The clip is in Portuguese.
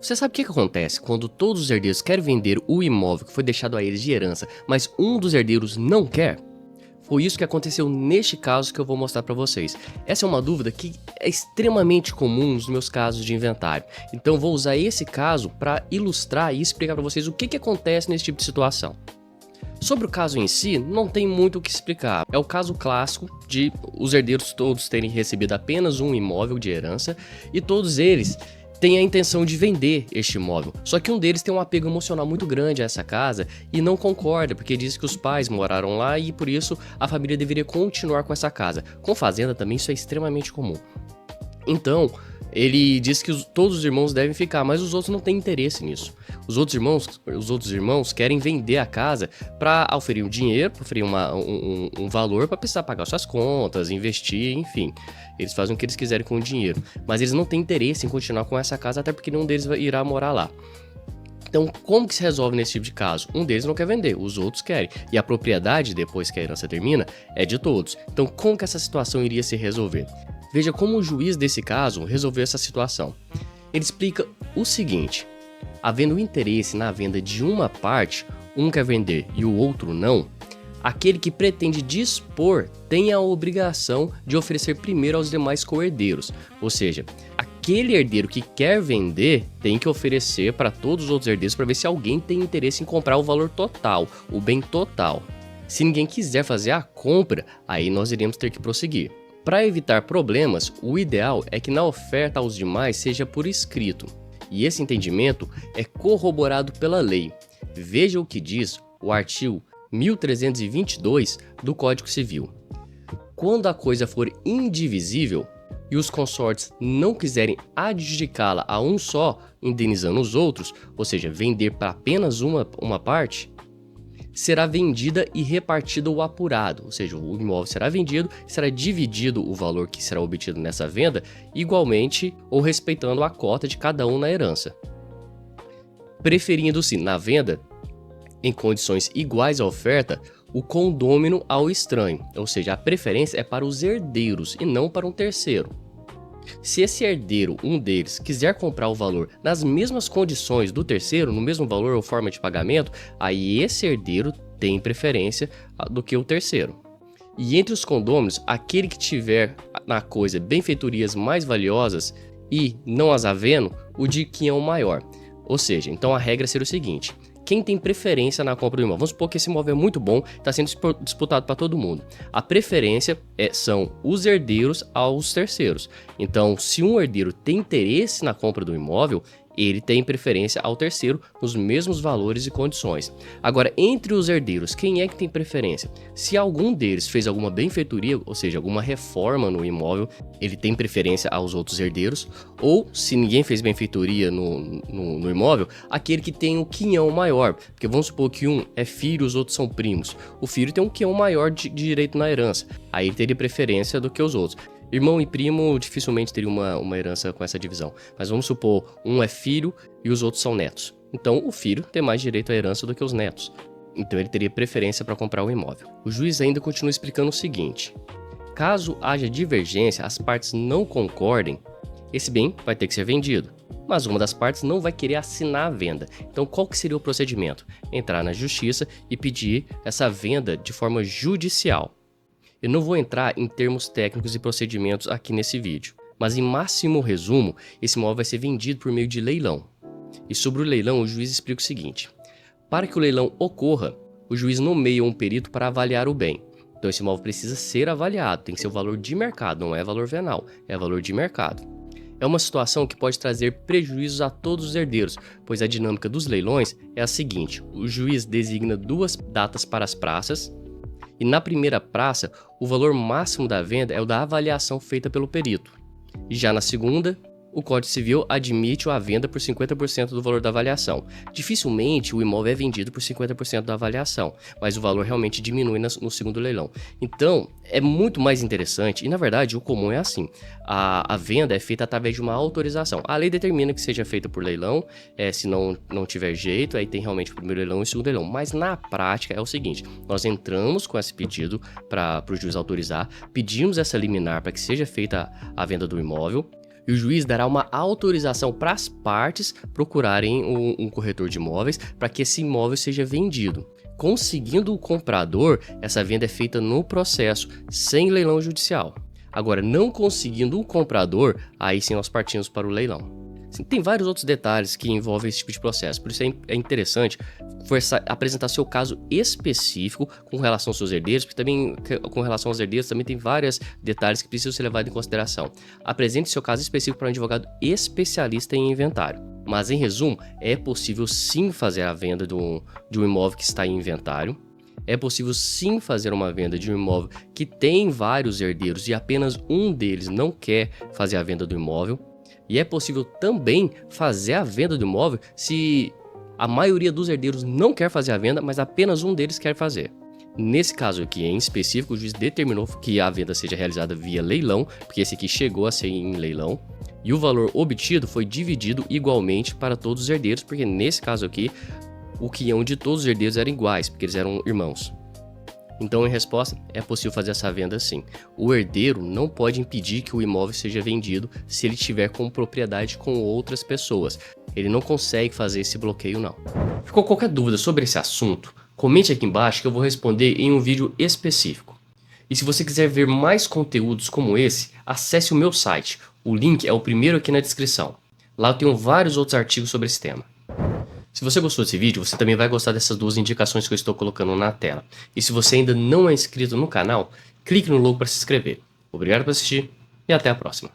Você sabe o que acontece quando todos os herdeiros querem vender o imóvel que foi deixado a eles de herança, mas um dos herdeiros não quer? Foi isso que aconteceu neste caso que eu vou mostrar para vocês. Essa é uma dúvida que é extremamente comum nos meus casos de inventário. Então vou usar esse caso para ilustrar e explicar para vocês o que acontece nesse tipo de situação. Sobre o caso em si, não tem muito o que explicar. É o caso clássico de os herdeiros todos terem recebido apenas um imóvel de herança e todos eles têm a intenção de vender este imóvel. Só que um deles tem um apego emocional muito grande a essa casa e não concorda, porque diz que os pais moraram lá e por isso a família deveria continuar com essa casa. Com fazenda também isso é extremamente comum. Então, ele diz que todos os irmãos devem ficar, mas os outros não têm interesse nisso. Os outros irmãos querem vender a casa para oferir um dinheiro, para oferir um valor para precisar pagar suas contas, investir, enfim. Eles fazem o que eles quiserem com o dinheiro, mas eles não têm interesse em continuar com essa casa, até porque nenhum deles irá morar lá. Então, como que se resolve nesse tipo de caso? Um deles não quer vender, os outros querem. E a propriedade, depois que a herança termina, é de todos. Então, como que essa situação iria se resolver? Veja como o juiz desse caso resolveu essa situação. Ele explica o seguinte: havendo interesse na venda de uma parte, um quer vender e o outro não, aquele que pretende dispor tem a obrigação de oferecer primeiro aos demais co-herdeiros. Ou seja, aquele herdeiro que quer vender tem que oferecer para todos os outros herdeiros para ver se alguém tem interesse em comprar o valor total, o bem total. Se ninguém quiser fazer a compra, aí nós iremos ter que prosseguir. Para evitar problemas, o ideal é que na oferta aos demais seja por escrito, e esse entendimento é corroborado pela lei. Veja o que diz o artigo 1322 do Código Civil. Quando a coisa for indivisível e os consortes não quiserem adjudicá-la a um só, indenizando os outros, ou seja, vender para apenas uma parte, será vendida e repartida o apurado, ou seja, o imóvel será vendido, será dividido o valor que será obtido nessa venda igualmente ou respeitando a cota de cada um na herança. Preferindo-se na venda, em condições iguais à oferta, o condômino ao estranho, ou seja, a preferência é para os herdeiros e não para um terceiro. Se esse herdeiro, um deles, quiser comprar o valor nas mesmas condições do terceiro, no mesmo valor ou forma de pagamento, aí esse herdeiro tem preferência do que o terceiro. E entre os condôminos, aquele que tiver na coisa benfeitorias mais valiosas e, não as havendo, o de quinhão maior. Ou seja, então a regra seria o seguinte: quem tem preferência na compra do imóvel? Vamos supor que esse imóvel é muito bom, está sendo disputado para todo mundo. A preferência são os herdeiros aos terceiros. Então, se um herdeiro tem interesse na compra do imóvel, ele tem preferência ao terceiro nos mesmos valores e condições. Agora, entre os herdeiros, quem é que tem preferência? Se algum deles fez alguma benfeitoria, ou seja, alguma reforma no imóvel, ele tem preferência aos outros herdeiros. Ou, se ninguém fez benfeitoria no imóvel, aquele que tem um quinhão maior. Porque vamos supor que um é filho e os outros são primos. O filho tem um quinhão maior de direito na herança. Aí ele teria preferência do que os outros. Irmão e primo dificilmente teriam uma herança com essa divisão. Mas vamos supor, um é filho e os outros são netos. Então o filho tem mais direito à herança do que os netos. Então ele teria preferência para comprar o imóvel. O juiz ainda continua explicando o seguinte: caso haja divergência, as partes não concordem, esse bem vai ter que ser vendido. Mas uma das partes não vai querer assinar a venda. Então qual que seria o procedimento? Entrar na justiça e pedir essa venda de forma judicial. Eu não vou entrar em termos técnicos e procedimentos aqui nesse vídeo, mas em máximo resumo, esse imóvel vai ser vendido por meio de leilão. E sobre o leilão, o juiz explica o seguinte: para que o leilão ocorra, o juiz nomeia um perito para avaliar o bem. Então esse imóvel precisa ser avaliado, tem que ser o valor de mercado, não é valor venal, é valor de mercado. É uma situação que pode trazer prejuízos a todos os herdeiros, pois a dinâmica dos leilões é a seguinte: o juiz designa 2 datas para as praças, e na primeira praça, o valor máximo da venda é o da avaliação feita pelo perito. E já na segunda, o Código Civil admite a venda por 50% do valor da avaliação. Dificilmente o imóvel é vendido por 50% da avaliação, mas o valor realmente diminui no segundo leilão. Então, é muito mais interessante, e na verdade o comum é assim: a venda é feita através de uma autorização. A lei determina que seja feita por leilão, se não tiver jeito, aí tem realmente o primeiro leilão e o segundo leilão. Mas na prática é o seguinte: nós entramos com esse pedido para o juiz autorizar, pedimos essa liminar para que seja feita a venda do imóvel. E o juiz dará uma autorização para as partes procurarem um corretor de imóveis para que esse imóvel seja vendido. Conseguindo o comprador, essa venda é feita no processo, sem leilão judicial. Agora, não conseguindo o comprador, aí sim nós partimos para o leilão. Tem vários outros detalhes que envolvem esse tipo de processo, por isso é interessante apresentar seu caso específico com relação aos seus herdeiros, porque também com relação aos herdeiros também tem vários detalhes que precisam ser levados em consideração. Apresente seu caso específico para um advogado especialista em inventário. Mas em resumo, é possível sim fazer a venda de um imóvel que está em inventário. É possível sim fazer uma venda de um imóvel que tem vários herdeiros e apenas um deles não quer fazer a venda do imóvel. E é possível também fazer a venda do imóvel se a maioria dos herdeiros não quer fazer a venda, mas apenas um deles quer fazer. Nesse caso aqui em específico, o juiz determinou que a venda seja realizada via leilão, porque esse aqui chegou a ser em leilão, e o valor obtido foi dividido igualmente para todos os herdeiros, porque nesse caso aqui, o quinhão de todos os herdeiros eram iguais, porque eles eram irmãos. Então, em resposta, é possível fazer essa venda sim. O herdeiro não pode impedir que o imóvel seja vendido se ele tiver com propriedade com outras pessoas. Ele não consegue fazer esse bloqueio não. Ficou qualquer dúvida sobre esse assunto? Comente aqui embaixo que eu vou responder em um vídeo específico. E se você quiser ver mais conteúdos como esse, acesse o meu site. O link é o primeiro aqui na descrição. Lá eu tenho vários outros artigos sobre esse tema. Se você gostou desse vídeo, você também vai gostar dessas duas indicações que eu estou colocando na tela. E se você ainda não é inscrito no canal, clique no logo para se inscrever. Obrigado por assistir e até a próxima.